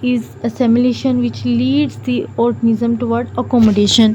is assimilation which leads the organism toward accommodation।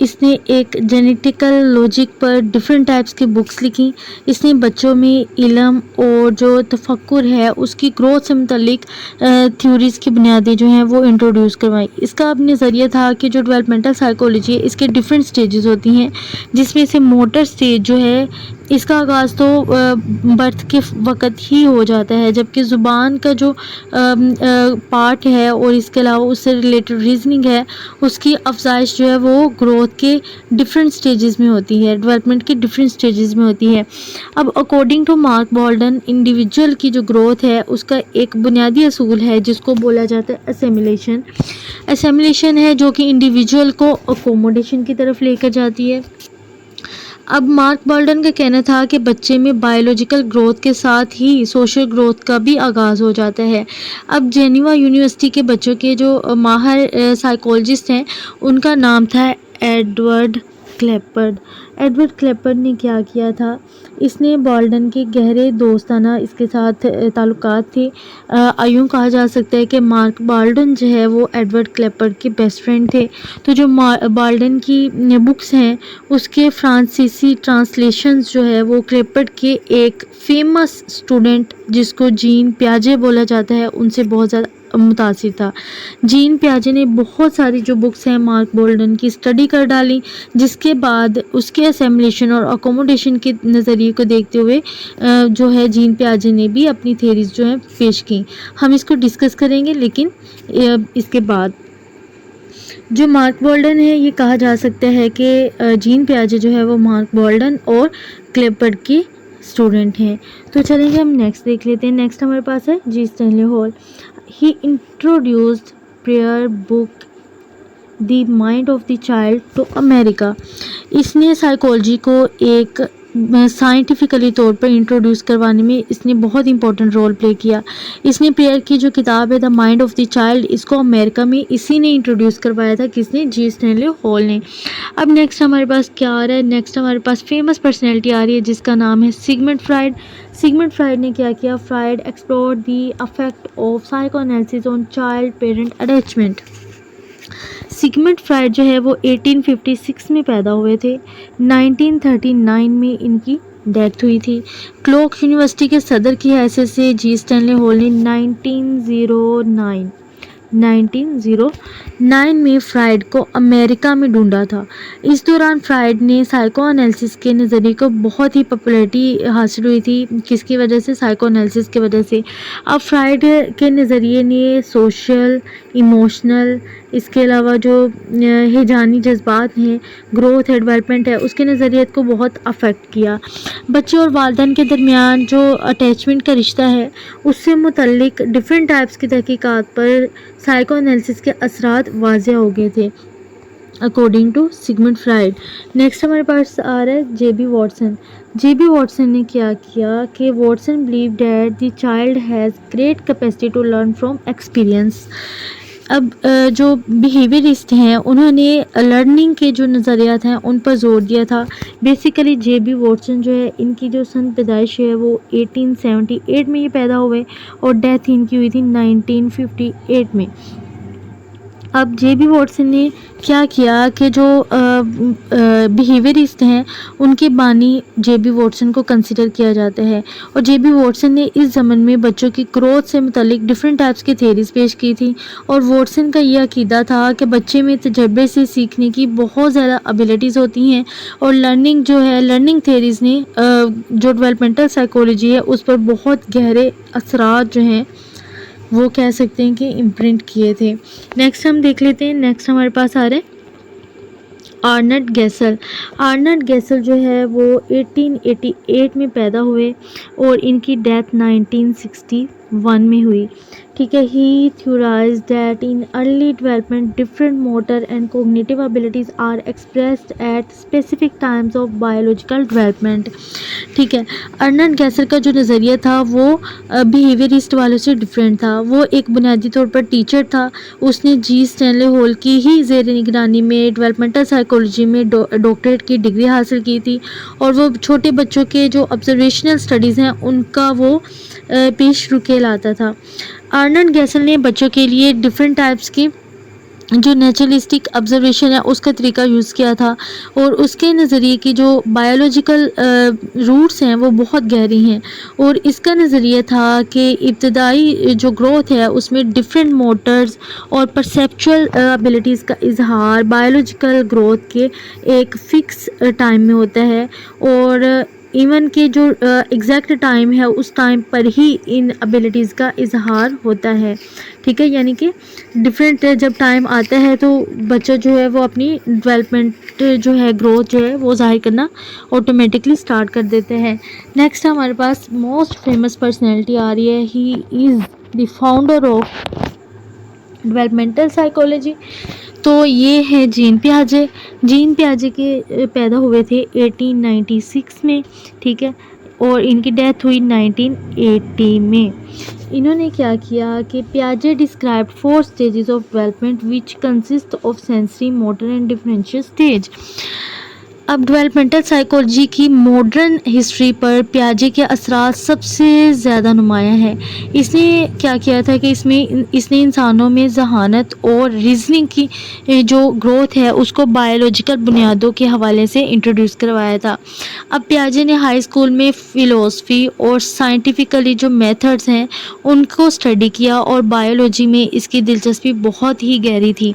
اس نے ایک genetical logic پر different types کی books لکھی. اس نے بچوں میں علم اور جو تفکر ہے اس کی گروتھ سے متعلق تھیوریز کی بنیادیں جو ہیں وہ انٹروڈیوس کروائی. اس کا اب نظریہ تھا کہ جو ڈیولپمنٹل سائیکولوجی ہے اس کے ڈفرینٹ سٹیجز ہوتی ہیں، جس میں سے موٹر سٹیج جو ہے اس کا آغاز تو برتھ کے وقت ہی ہو جاتا ہے، جبکہ زبان کا جو پارٹ ہے اور اس کے علاوہ اس سے ریلیٹڈ ریزننگ ہے اس کی افزائش جو ہے وہ گروتھ کے ڈفرینٹ سٹیجز میں ہوتی ہے، ڈیولپمنٹ کے ڈفرینٹ سٹیجز میں ہوتی ہے. اب اکارڈنگ ٹو مارک بالڈن، انڈیویجول کی جو گروتھ ہے اس کا ایک بنیادی اصول ہے جس کو بولا جاتا ہے اسیمیلیشن. اسیمیلیشن ہے جو کہ انڈیویجول کو اکوموڈیشن کی طرف لے کر جاتی ہے. اب مارک بالڈن کا کہنا تھا کہ بچے میں بایولوجیکل گروتھ کے ساتھ ہی سوشل گروتھ کا بھی آغاز ہو جاتا ہے. اب جینیوا یونیورسٹی کے بچوں کے جو ماہر سائیکولوجسٹ ہیں ان کا نام تھا ایڈورڈ کلیپرڈ. ایڈورڈ کلیپرڈ نے کیا کیا تھا، اس نے بالڈن کے گہرے دوستانہ اس کے ساتھ تعلقات تھے. ایوں کہا جا سکتا ہے کہ مارک بالڈن جو ہے وہ ایڈورڈ کلیپرڈ کے بیسٹ فرینڈ تھے. تو جو بالڈن کی بکس ہیں اس کے فرانسیسی ٹرانسلیشنز جو ہے وہ کلیپرڈ کے ایک فیمس اسٹوڈنٹ جس کو جین پیاجے بولا جاتا ہے ان سے بہت زیادہ متاثر تھا. جین پیاجے نے بہت ساری جو بکس ہیں مارک بالڈن کی اسٹڈی کر ڈالی، جس کے بعد اس کے اسیمیلیشن اور اکوموڈیشن کے نظریے کو دیکھتے ہوئے جو ہے جین پیاجے نے بھی اپنی تھیریز جو ہیں پیش کی. ہم اس کو ڈسکس کریں گے لیکن اس کے بعد. جو مارک بالڈن ہے یہ کہا جا سکتا ہے کہ جین پیاجے جو ہے وہ مارک بالڈن اور کلیپرڈ کے اسٹوڈنٹ ہیں. تو چلیں گے ہم نیکسٹ دیکھ لیتے ہیں. نیکسٹ ہمارے پاس ہے G Stanley Hall. He introduced Preyer book the mind of the child to America. اس نے سائیکالوجی کو ایک سائنٹیفکلی طور پر انٹروڈیوس کروانے میں اس نے بہت امپورٹنٹ رول پلے کیا. اس نے پریئر کی جو کتاب ہے the mind of the child اس کو امریکہ میں اسی نے انٹروڈیوس کروایا تھا. کس نے؟ جی اسٹینلے ہال نے. اب نیکسٹ ہمارے پاس کیا آ رہا ہے؟ نیکسٹ ہمارے پاس فیمس پرسنالٹی آ رہی ہے جس کا نام ہے سگمنڈ فرائڈ. سگمنڈ فرائڈ نے کیا کیا؟ Freud explored the effect of psycho analysis on child parent attachment. Sigmund Freud جو ہے وہ 1856 میں پیدا ہوئے تھے. 1939 میں ان کی ڈیتھ ہوئی تھی. کلوک یونیورسٹی کے صدر کی حیثیت سے جی اسٹینلے ہال نے 1909 میں فرائڈ کو امریکہ میں ڈھونڈا تھا. اس دوران فرائڈ نے سائیکو انالیسس کے نظریے کو بہت ہی پاپولیرٹی حاصل ہوئی تھی. کس کی وجہ سے؟ سائیکو انالیسس کی وجہ سے. اب فرائڈ کے نظریے نے سوشل، ایموشنل، اس کے علاوہ جو ہیجانی جذبات ہیں، گروتھ ہے، ڈیولپمنٹ ہے، اس کے نظریات کو بہت افیکٹ کیا. بچے اور والدین کے درمیان جو اٹیچمنٹ کا رشتہ ہے اس سے متعلق ڈفرینٹ ٹائپس کی تحقیقات پر سائیکو انالیسس کے اثرات واضح ہو گئے تھے according to Sigmund Freud. Next ہمارے پاس آ رہا ہے J B Watson. J B Watson نے کیا کیا کہ Watson believe that the child has great capacity to learn from experience. اب جو بیہیویئرسٹ ہیں انہوں نے لرننگ کے جو نظریات ہیں ان پر زور دیا تھا. بیسیکلی جے بی واٹسن جو ہے ان کی جو سن پیدائش ہے وہ 1878 میں یہ پیدا ہوئے اور ڈیتھ ان کی ہوئی تھی 1958 میں. اب جے بی واٹسن نے کیا کیا کہ جو بیہیویئرسٹ ہیں ان کے بانی جے بی واٹسن کو کنسیڈر کیا جاتا ہے. اور جے بی واٹسن نے اس زمن میں بچوں کی گروتھ سے متعلق ڈفرینٹ ٹائپس کی تھیریز پیش کی تھی. اور واٹسن کا یہ عقیدہ تھا کہ بچے میں تجربے سے سیکھنے کی بہت زیادہ ابیلٹیز ہوتی ہیں اور لرننگ جو ہے لرننگ تھیریز نے جو ڈیولپمنٹل سائیکولوجی ہے اس پر بہت گہرے اثرات جو ہیں وہ کہہ سکتے ہیں کہ امپرنٹ کیے تھے. نیکسٹ ہم دیکھ لیتے ہیں. نیکسٹ ہمارے پاس آ رہے ہیں آرنلڈ گیسل. آرنلڈ گیسل جو ہے وہ 1888 میں پیدا ہوئے اور ان کی ڈیتھ 1961 میں ہوئی. ٹھیک ہے. He theorized that in early development different motor and cognitive abilities are expressed at specific times of biological development. ٹھیک ہے. ارنلڈ گیسل کا جو نظریہ تھا وہ بیہیویئرسٹ والوں سے ڈفرینٹ تھا. وہ ایک بنیادی طور پر ٹیچر تھا. اس نے جی اسٹینلے ہال کی ہی زیر نگرانی میں ڈیولپمنٹل سائیکولوجی میں ڈاکٹریٹ کی ڈگری حاصل کی تھی اور وہ چھوٹے بچوں کے جو آبزرویشنل اسٹڈیز ہیں ان کا وہ پیش رو کے لاتا تھا. آرنلڈ گیسل نے بچوں کے لیے ڈفرینٹ ٹائپس کی جو نیچرلسٹک آبزرویشن ہے اس کا طریقہ یوز کیا تھا، اور اس کے نظریے کی جو بایولوجیکل روٹس ہیں وہ بہت گہری ہیں، اور اس کا نظریہ تھا کہ ابتدائی جو گروتھ ہے اس میں ڈفرینٹ موٹرز اور پرسیپچول ابیلٹیز کا اظہار بایولوجیکل گروتھ کے ایک فکس ٹائم میں ہوتا ہے، اور ایون کہ جو ایگزیکٹ ٹائم ہے اس ٹائم پر ہی ان ابیلٹیز کا اظہار ہوتا ہے، ٹھیک ہے، یعنی کہ ڈفرینٹ جب ٹائم آتا ہے تو بچہ جو ہے وہ اپنی ڈیولپمنٹ جو ہے گروتھ جو ہے وہ ظاہر کرنا آٹومیٹکلی اسٹارٹ کر دیتے ہیں۔ نیکسٹ ہمارے پاس موسٹ فیمس پرسنالٹی آ رہی ہے، he is the founder of developmental psychology, تو یہ ہے جین پیاجے۔ جین پیاجے کے پیدا ہوئے تھے 1896 میں، ٹھیک ہے، اور ان کی ڈیتھ ہوئی 1980 میں۔ انہوں نے کیا کیا کہ پیاجے described 4 stages of development which consist of sensory, motor and differential stage۔ اب ڈیولپمنٹل سائیکولوجی کی ماڈرن ہسٹری پر پیاجے کے اثرات سب سے زیادہ نمایاں ہیں۔ اس نے کیا کیا تھا کہ اس نے انسانوں میں ذہانت اور ریزننگ کی جو گروتھ ہے اس کو بایولوجیکل بنیادوں کے حوالے سے انٹروڈیوس کروایا تھا۔ اب پیاجے نے ہائی اسکول میں فلسفی اور سائنٹیفکلی جو میتھڈز ہیں ان کو اسٹڈی کیا، اور بایولوجی میں اس کی دلچسپی بہت ہی گہری تھی۔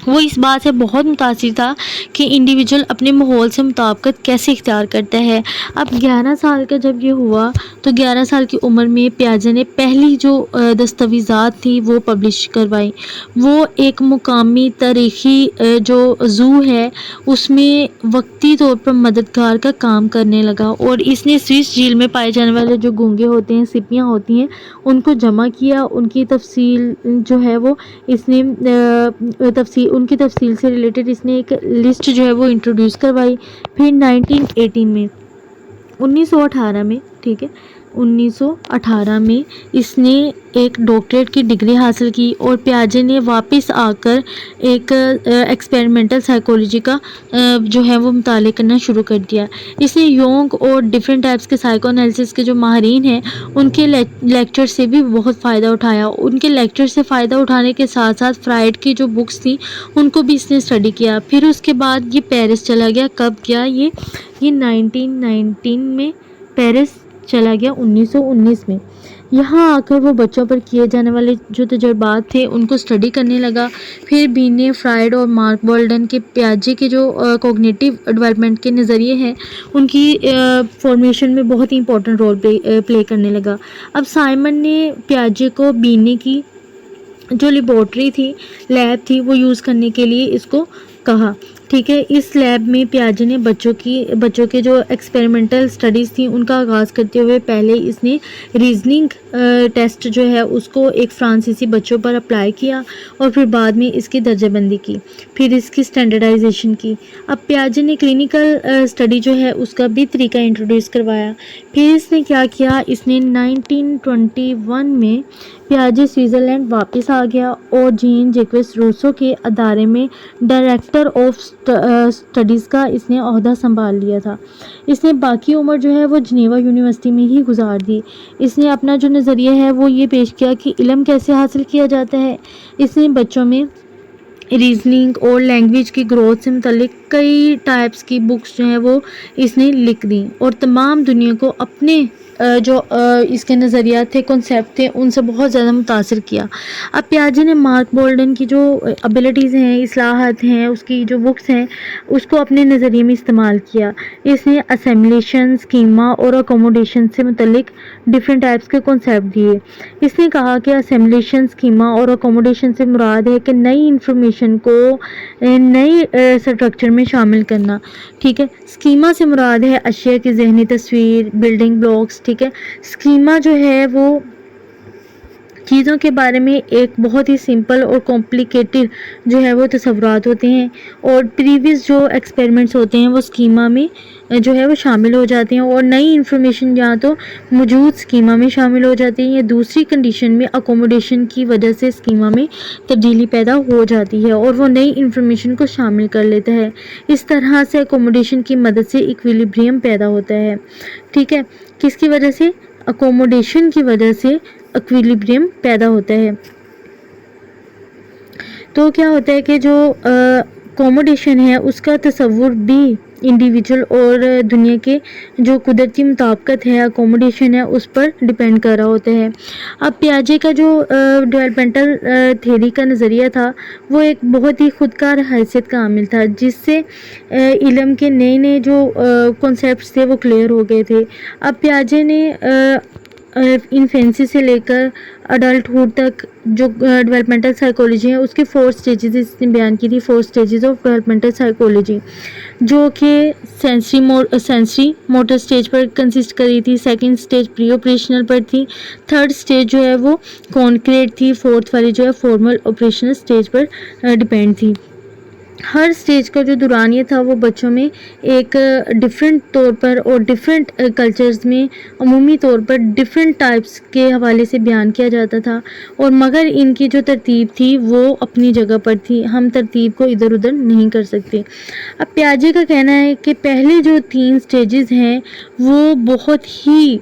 وہ اس بات سے بہت متاثر تھا کہ انڈیویجول اپنے ماحول سے مطابقت کیسے اختیار کرتا ہے۔ اب 11 سال کا جب یہ ہوا تو 11 سال کی عمر میں پیاجے نے پہلی جو دستاویزات تھی وہ پبلش کروائی۔ وہ ایک مقامی تاریخی جو زو ہے اس میں وقتی طور پر مددگار کا کام کرنے لگا، اور اس نے سوئس جھیل میں پائے جانے والے جو گونگے ہوتے ہیں، سپیاں ہوتی ہیں، ان کو جمع کیا، ان کی تفصیل جو ہے وہ اس نے ان کی تفصیل سے ریلیٹڈ اس نے ایک لسٹ جو ہے وہ انٹروڈیوس کروائی۔ پھر 1918 میں، ٹھیک ہے، 1918 میں اس نے ایک ڈاکٹریٹ کی ڈگری حاصل کی، اور پیاجے نے واپس آ کر ایک ایکسپیریمنٹل سائیکولوجی کا جو ہے وہ مطالعہ کرنا شروع کر دیا۔ اس نے یونگ اور ڈفرینٹ ٹائپس کے سائیکو انالیسس کے جو ماہرین ہیں ان کے لیکچر سے بھی بہت فائدہ اٹھایا۔ ان کے لیکچر سے فائدہ اٹھانے کے ساتھ ساتھ فرائڈ کی جو بکس تھیں ان کو بھی اس نے اسٹڈی کیا۔ پھر اس کے بعد یہ پیرس چلا گیا۔ کب گیا یہ 1919 میں پیرس چلا گیا، 1919 میں۔ یہاں آ کر وہ بچوں پر کیے جانے والے جو تجربات تھے ان کو اسٹڈی کرنے لگا۔ پھر بینے، فرائڈ اور مارک بالڈن کے پیاجے کے جو کوگنیٹیو ڈیولپمنٹ کے نظریے ہیں ان کی فارمیشن میں بہت ہی امپورٹنٹ رول پلے کرنے لگا۔ اب سائمن نے پیاجے کو بینے کی جو لیبارٹری تھی، لیب تھی، وہ یوز کرنے کے لیے اس کو کہا، ٹھیک ہے۔ اس لیب میں پیاجے نے بچوں کے جو ایکسپیریمنٹل سٹڈیز تھیں ان کا آغاز کرتے ہوئے پہلے اس نے ریزننگ ٹیسٹ جو ہے اس کو ایک فرانسیسی بچوں پر اپلائی کیا، اور پھر بعد میں اس کی درجہ بندی کی، پھر اس کی اسٹینڈرڈائزیشن کی۔ اب پیاجے نے کلینکل سٹڈی جو ہے اس کا بھی طریقہ انٹروڈیوس کروایا۔ پھر اس نے کیا کیا، اس نے 1921 میں پیاجے سوئٹزرلینڈ واپس آ گیا، اور جین جیکوس روسو کے ادارے میں ڈائریکٹر آف اسٹڈیز کا اس نے عہدہ سنبھال لیا تھا۔ اس نے باقی عمر جو ہے وہ جنیوا یونیورسٹی میں ہی گزار دی۔ اس نے اپنا جو نظریہ ہے وہ یہ پیش کیا کہ علم کیسے حاصل کیا جاتا ہے۔ اس نے بچوں میں ریزننگ اور لینگویج کی گروتھ سے متعلق کئی ٹائپس کی بکس جو ہیں وہ اس نے لکھ دیں، اور تمام دنیا کو اپنے جو اس کے نظریات تھے، کنسیپٹ تھے، ان سے بہت زیادہ متاثر کیا۔ اب پیاجے نے مارک بالڈن کی جو ابیلٹیز ہیں، اصلاحات ہیں، اس کی جو بکس ہیں اس کو اپنے نظریے میں استعمال کیا۔ اس نے اسیملیشن، اسکیما اور اکوموڈیشن سے متعلق ڈفرینٹ ٹائپس کے کنسیپٹ دیے۔ اس نے کہا کہ اسیملیشن، اسکیما اور اکوموڈیشن سے مراد ہے کہ نئی انفارمیشن کو نئی اسٹرکچر میں شامل کرنا، ٹھیک ہے۔ اسکیما سے مراد ہے اشیاء کی ذہنی تصویر، بلڈنگ بلاکس، ٹھیک ہے۔ اسکیما جو ہے وہ چیزوں کے بارے میں ایک بہت ہی سمپل اور کمپلیکیٹڈ جو ہے وہ تصورات ہوتے ہیں، اور پریویس جو ایکسپیریمنٹس ہوتے ہیں وہ اسکیما میں جو ہے وہ شامل ہو جاتے ہیں، اور نئی انفارمیشن یا تو موجود اسکیما میں شامل ہو جاتی ہے یا دوسری کنڈیشن میں اکوموڈیشن کی وجہ سے اسکیما میں تبدیلی پیدا ہو جاتی ہے اور وہ نئی انفارمیشن کو شامل کر لیتا ہے۔ اس طرح سے اکوموڈیشن کی مدد سے ایکویلیبریم پیدا ہوتا ہے، ٹھیک ہے۔ کس کی وجہ سے؟ اکوموڈیشن کی وجہ سے ایکویلیبریم پیدا ہوتا ہے۔ تو کیا ہوتا ہے کہ جو اکوموڈیشن ہے اس کا تصور بھی انڈیویجول اور دنیا کے جو قدرتی مطابقت ہے اکوموڈیشن ہے اس پر ڈپینڈ کر رہا ہوتا ہے. اب پیاجے کا جو ڈیولپمنٹل تھیوری کا نظریہ تھا وہ ایک بہت ہی خودکار حیثیت کا عامل تھا جس سے علم کے نئے نئے جو کنسیپٹس تھے وہ کلیئر ہو گئے تھے. اب پیاجے نے انفینسی سے لے کر اڈلٹہوڈ تک جو ڈیولپمنٹل سائیکولوجی ہے اس کے 4 سٹیجز اس نے بیان کی تھی. 4 سٹیجز آف ڈیولپمنٹل سائیکولوجی جو کہ سینسری موٹر سٹیج پر کنسسٹ کری تھی. سیکنڈ سٹیج پری آپریشنل پر تھی. تھرڈ سٹیج جو ہے وہ کانکریٹ تھی. فورتھ والی جو ہے فارمل آپریشنل سٹیج پر ڈیپینڈ تھی. ہر سٹیج کا جو دورانیہ تھا وہ بچوں میں ایک ڈفرینٹ طور پر اور ڈفرینٹ کلچرز میں عمومی طور پر ڈفرینٹ ٹائپس کے حوالے سے بیان کیا جاتا تھا اور مگر ان کی جو ترتیب تھی وہ اپنی جگہ پر تھی. ہم ترتیب کو ادھر ادھر نہیں کر سکتے. اب پیاجے کا کہنا ہے کہ پہلے جو 3 سٹیجز ہیں وہ بہت ہی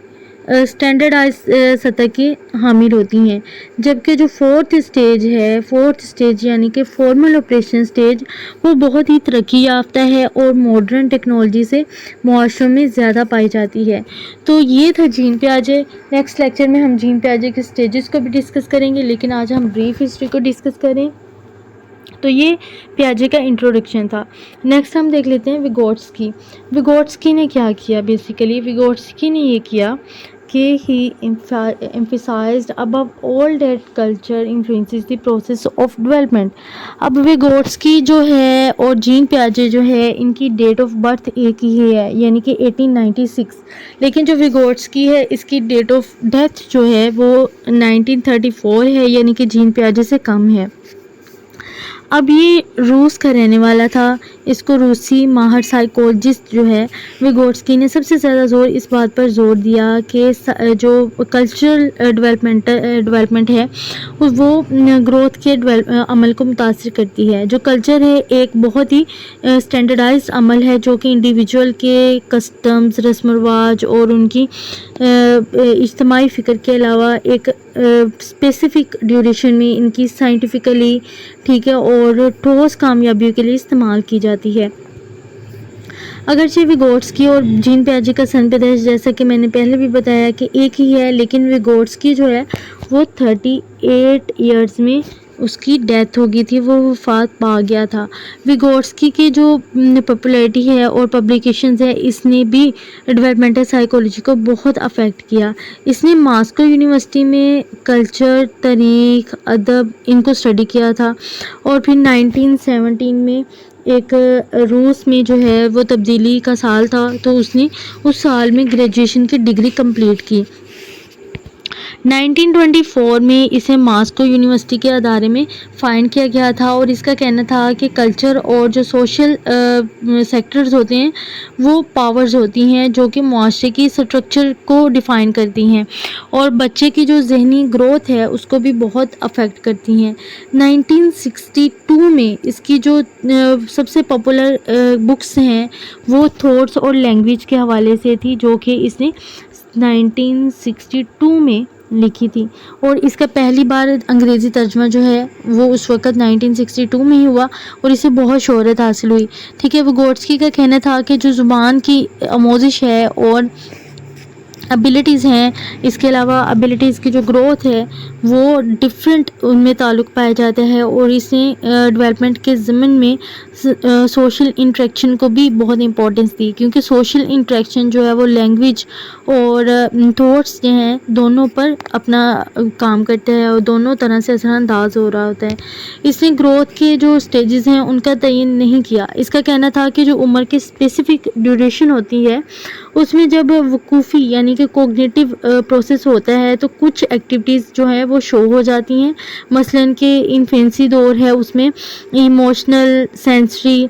اسٹینڈرڈائز سطح کی حامل ہوتی ہیں جبکہ جو 4تھ سٹیج ہے 4تھ سٹیج یعنی کہ فارمل آپریشن سٹیج وہ بہت ہی ترقی یافتہ ہے اور ماڈرن ٹیکنالوجی سے معاشروں میں زیادہ پائی جاتی ہے. تو یہ تھا جین پیاجے. نیکسٹ لیکچر میں ہم جین پیاجے کے سٹیجز کو بھی ڈسکس کریں گے لیکن آج ہم بریف ہسٹری کو ڈسکس کریں. تو یہ پیاجے کا انٹروڈکشن تھا. نیکسٹ ہم دیکھ لیتے ہیں ویگوٹسکی. ویگوٹسکی نے کیا کیا بیسیکلی ویگوٹسکی نے یہ کیا کہ he emphasized above all that culture influences the process of development. اب ویگوٹسکی جو ہے اور جین پیاجے جو ہے ان کی ڈیٹ آف برتھ ایک ہی ہے یعنی کہ 1896 لیکن جو ویگوٹسکی ہے اس کی ڈیٹ آف ڈیتھ جو ہے وہ 1934 ہے یعنی کہ جین پیاجے سے کم ہے. اب یہ روس کا رہنے والا تھا. اس کو روسی ماہر سائیکولوجسٹ جو ہے ویگوٹسکی نے سب سے زیادہ زور اس بات پر زور دیا کہ جو کلچرل ڈیولپمنٹ ہے وہ گروتھ کے عمل کو متاثر کرتی ہے. جو کلچر ہے ایک بہت ہی اسٹینڈرڈائزڈ عمل ہے جو کہ انڈیویجول کے کسٹمز رسم و رواج اور ان کی اجتماعی فکر کے علاوہ ایک اسپیسیفک ڈیوریشن میں ان کی سائنٹیفکلی ٹھیک ہے اور ٹھوس کامیابیوں کے لیے استعمال کی جاتی ہے. اگرچہ ویگوٹسکی اور جین پیاجے کا سن پیدائش جیسا کہ میں نے پہلے بھی بتایا کہ ایک ہی ہے لیکن ویگوٹسکی جو ہے وہ 38 ایئرز میں اس کی ڈیتھ ہو گئی تھی. وہ وفات پا گیا تھا. ویگوٹسکی کی جو پاپولیرٹی ہے اور پبلیکیشنز ہے اس نے بھی ڈیولپمنٹل سائیکولوجی کو بہت افیکٹ کیا. اس نے ماسکو یونیورسٹی میں کلچر تاریخ ادب ان کو اسٹڈی کیا تھا اور پھر 1917 میں ایک روس میں جو ہے وہ تبدیلی کا سال تھا تو اس نے اس سال میں گریجویشن کی ڈگری کمپلیٹ کی. 1924 میں اسے ماسکو یونیورسٹی کے ادارے میں فائنڈ کیا گیا تھا اور اس کا کہنا تھا کہ کلچر اور جو سوشل سیکٹرز ہوتے ہیں وہ پاورز ہوتی ہیں جو کہ معاشرے کی سٹرکچر کو ڈیفائن کرتی ہیں اور بچے کی جو ذہنی گروتھ ہے اس کو بھی بہت افیکٹ کرتی ہیں. 1962 میں اس کی جو سب سے پاپولر بکس ہیں وہ تھاٹس اور لینگویج کے حوالے سے تھی جو کہ اس نے 1962 میں لکھی تھی اور اس کا پہلی بار انگریزی ترجمہ جو ہے وہ اس وقت 1962 میں ہی ہوا اور اسے بہت شہرت حاصل ہوئی. ٹھیک ہے. ویگوٹسکی کا کہنا تھا کہ جو زبان کی آموزش ہے اور ابیلٹیز ہیں اس کے علاوہ ابیلٹیز کی جو گروتھ ہے وہ ڈفرینٹ ان میں تعلق پایا جاتا ہے اور اس نے ڈیولپمنٹ کے ضمن میں سوشل انٹریکشن کو بھی بہت امپورٹنس دی کیونکہ سوشل انٹریکشن جو ہے وہ لینگویج اور تھاٹس جو ہیں دونوں پر اپنا کام کرتا ہے اور دونوں طرح سے اثر انداز ہو رہا ہوتا ہے. اس نے گروتھ کے جو سٹیجز ہیں ان کا تعین نہیں کیا. اس کا کہنا تھا کہ جو عمر کی اسپیسیفک ڈیوریشن ہوتی ہے اس میں جب وقوفی یعنی کہ کوگنیٹیو پروسیس ہوتا ہے تو کچھ ایکٹیویٹیز جو ہیں وہ شو ہو جاتی ہیں. مثلاً کہ انفینسی دور ہے اس میں ایموشنل سینسری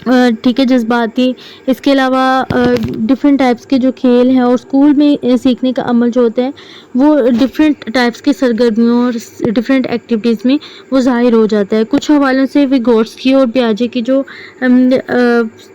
ٹھیک ہے، جذباتی، اس کے علاوہ ڈفرینٹ ٹائپس کے جو کھیل ہیں اور اسکول میں سیکھنے کا عمل جو ہوتا ہے وہ ڈفرینٹ ٹائپس کی سرگرمیوں اور ڈفرینٹ ایکٹیویٹیز میں وہ ظاہر ہو جاتا ہے. کچھ حوالوں سے ویگوٹسکی اور پیاجے کی جو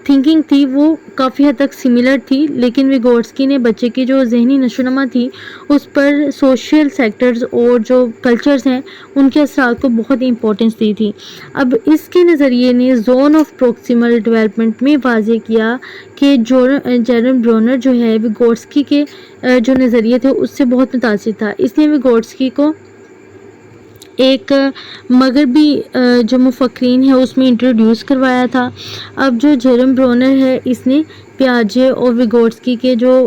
تھنکنگ تھی وہ کافی حد تک سملر تھی، لیکن ویگوٹسکی نے بچے کی جو ذہنی نشو و نما تھی اس پر سوشل سیکٹرز اور جو کلچرز ہیں ان کے اثرات کو بہت امپورٹنس دی تھی. اب اس کے نظریے نے زون آف پروکسیمل ڈیولپمنٹ میں واضح کیا کہ جیرم برونر جو ہے ویگوٹسکی کے جو نظریے تھے اس سے بہت متاثر تھا. اس نے ویگوٹسکی کو ایک مغربی جو مفکرین ہے اس میں انٹروڈیوس کروایا تھا. اب جو جیرم برونر ہے اس نے پیاجے اور ویگوٹسکی کے جو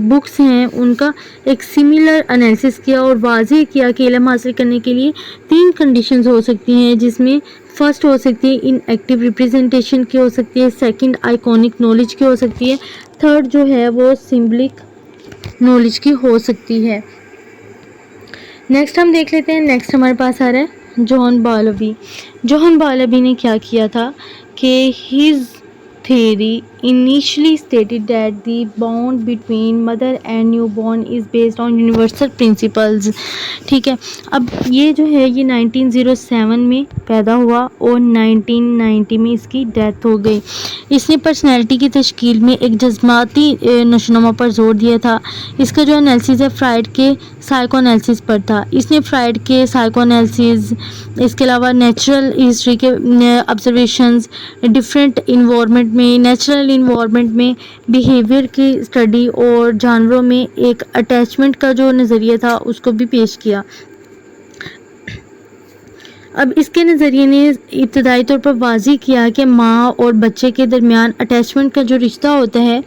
بکس ہیں ان کا ایک سملر انالیسس کیا اور واضح کیا کہ علم حاصل کرنے کے لیے 3 کنڈیشنز ہو سکتی ہیں، جس میں فرسٹ ہو سکتی ہے ان ایکٹیو ریپرزنٹیشن کی ہو سکتی ہے، سیکنڈ آئیکونک نالج کی ہو سکتی ہے، تھرڈ جو ہے وہ سمبلک نالج کی ہو سکتی ہے. نیکسٹ ہم دیکھ لیتے ہیں. نیکسٹ ہمارے پاس آ رہا ہے جان بالوی. جان بالوی نے کیا کیا تھا کہ his theory initially stated that the bond between mother and newborn is based on universal principles. ٹھیک ہے، اب یہ جو ہے یہ 1907 میں پیدا ہوا اور 1990 میں اس کی ڈیتھ ہو گئی. اس نے پرسنالٹی کی تشکیل میں ایک جذباتی نشو و نما پر زور دیا تھا. اس کا جو انالیسس ہے فرائڈ کے سائیکو انالیسس پر تھا. اس نے فرائڈ کے سائیکو انالیسس، اس کے علاوہ نیچرل ہسٹری کے آبزرویشنز، ڈفرینٹ انوائرمنٹ میں، نیچرل انوائرمنٹ میں بیہیویئر کی اسٹڈی اور جانوروں میں ایک اٹیچمنٹ کا جو نظریہ تھا اس کو بھی پیش کیا. اب اس کے نظریے نے ابتدائی طور پر واضح کیا کہ ماں اور بچے کے درمیان اٹیچمنٹ کا جو رشتہ ہوتا ہے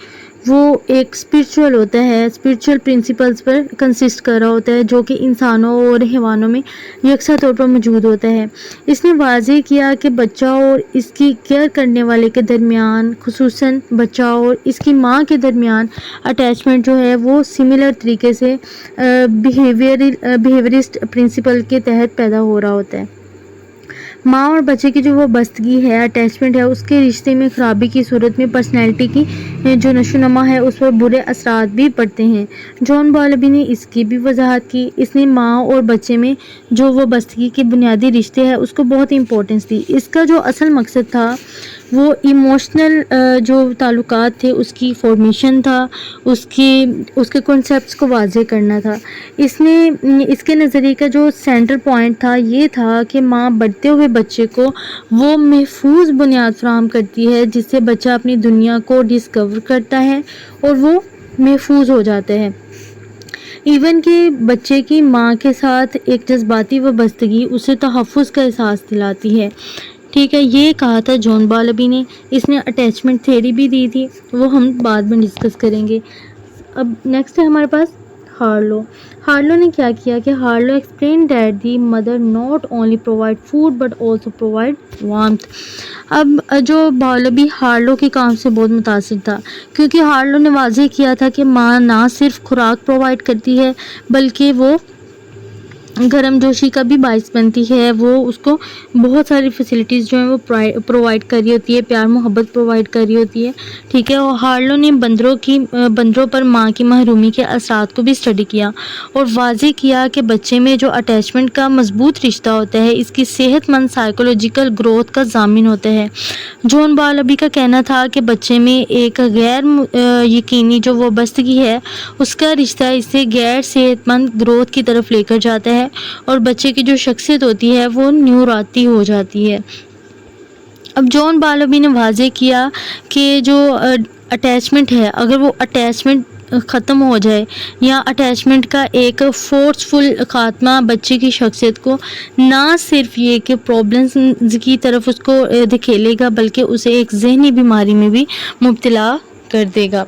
وہ ایک اسپرچول ہوتا ہے، اسپرچول پرنسپلز پر کنسسٹ کر رہا ہوتا ہے جو کہ انسانوں اور حیوانوں میں یکساں طور پر موجود ہوتا ہے. اس نے واضح کیا کہ بچہ اور اس کی کیئر کرنے والے کے درمیان، خصوصاً بچہ اور اس کی ماں کے درمیان اٹیچمنٹ جو ہے وہ سملر طریقے سے بیہیویئرسٹ پرنسپل کے تحت پیدا ہو رہا ہوتا ہے. ماں اور بچے کی جو وابستگی ہے، اٹیچمنٹ ہے، اس کے رشتے میں خرابی کی صورت میں پرسنالٹی کی جو نشو و نما ہے اس پر برے اثرات بھی پڑتے ہیں. جان بالوی نے اس کی بھی وضاحت کی. اس نے ماں اور بچے میں جو وابستگی کے بنیادی رشتے ہیں اس کو بہت امپورٹنس دی. اس کا جو اصل مقصد تھا وہ ایموشنل جو تعلقات تھے اس کی فارمیشن تھا، اس کے کنسیپٹس کو واضح کرنا تھا. اس کے نظریے کا جو سینٹر پوائنٹ تھا یہ تھا کہ ماں بڑھتے ہوئے بچے کو وہ محفوظ بنیاد فراہم کرتی ہے جس سے بچہ اپنی دنیا کو ڈسکور کرتا ہے اور وہ محفوظ ہو جاتا ہے. ایون کہ بچے کی ماں کے ساتھ ایک جذباتی وابستگی اسے تحفظ کا احساس دلاتی ہے. ٹھیک ہے، یہ کہا تھا جان بالوی نے. اس نے اٹیچمنٹ تھیوری بھی دی تھی، وہ ہم بعد میں ڈسکس کریں گے. اب نیکسٹ ہے ہمارے پاس ہارلو. ہارلو نے کیا کیا کہ Harlow explain that the mother not only provide food but also provide warmth. اب جو بالوی ہارلو کے کام سے بہت متاثر تھا کیونکہ ہارلو نے واضح کیا تھا کہ ماں نہ صرف خوراک پرووائڈ کرتی ہے بلکہ وہ گرم جوشی کا بھی باعث بنتی ہے. وہ اس کو بہت ساری فیسلٹیز جو ہیں وہ پرووائڈ کر رہی ہوتی ہے، پیار محبت پرووائڈ کر رہی ہوتی ہے. ٹھیک ہے، اور ہارلو نے بندروں پر ماں کی محرومی کے اثرات کو بھی اسٹڈی کیا اور واضح کیا کہ بچے میں جو اٹیچمنٹ کا مضبوط رشتہ ہوتا ہے اس کی صحت مند سائیکولوجیکل گروتھ کا ضامن ہوتا ہے. جان بالوی کا کہنا تھا کہ بچے میں ایک غیر یقینی جو وابستگی ہے اس کا رشتہ اسے غیر صحت مند گروتھ کی طرف لے کر جاتا ہے اور بچے کی جو شخصیت ہوتی ہے وہ نیوراتی ہو جاتی ہے. اب جان بالوی نے واضح کیا کہ جو اٹیچمنٹ ہے اگر وہ اٹیچمنٹ ختم ہو جائے یا اٹیچمنٹ کا ایک فورسفل خاتمہ بچے کی شخصیت کو نہ صرف یہ کہ پرابلمز کی طرف اس کو دھکیلے گا بلکہ اسے ایک ذہنی بیماری میں بھی مبتلا کر دے گا.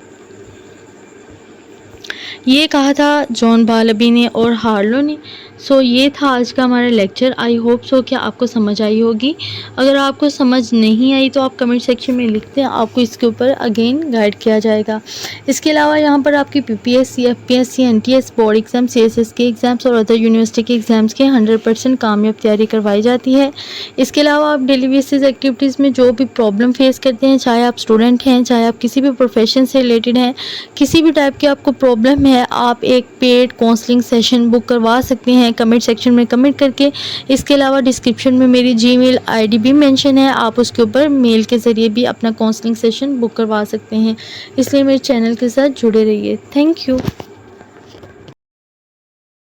یہ کہا تھا جان بالوی نے اور ہارلو نے. سو یہ تھا آج کا ہمارا لیکچر. آئی ہوپ سو کہ آپ کو سمجھ آئی ہوگی. اگر آپ کو سمجھ نہیں آئی تو آپ کمنٹ سیکشن میں لکھتے ہیں, آپ کو اس کے اوپر اگین گائیڈ کیا جائے گا. اس کے علاوہ یہاں پر آپ کی PPSC, FPSC, NTS board exam, CSS کے ایگزامس اور ادر یونیورسٹی کے ایگزامس کے 100% کامیاب تیاری کروائی جاتی ہے. اس کے علاوہ آپ ڈیلی بیسز ایکٹیویٹیز میں جو بھی پرابلم فیس کرتے ہیں, چاہے آپ اسٹوڈنٹ ہیں, چاہے آپ کسی بھی پروفیشن سے ریلیٹڈ ہیں, کسی بھی ٹائپ کی آپ کو پرابلم ہے, آپ ایک پیڈ کاؤنسلنگ سیشن بک کروا سکتے ہیں کمنٹ سیکشن میں کمنٹ کر کے. اس کے علاوہ ڈسکرپشن میں میری Gmail ID بھی مینشن ہے, آپ اس کے اوپر میل کے ذریعے بھی اپنا کاؤنسلنگ سیشن بک کروا سکتے ہیں. اس لیے میرے چینل کے ساتھ جڑے رہیے. Thank you.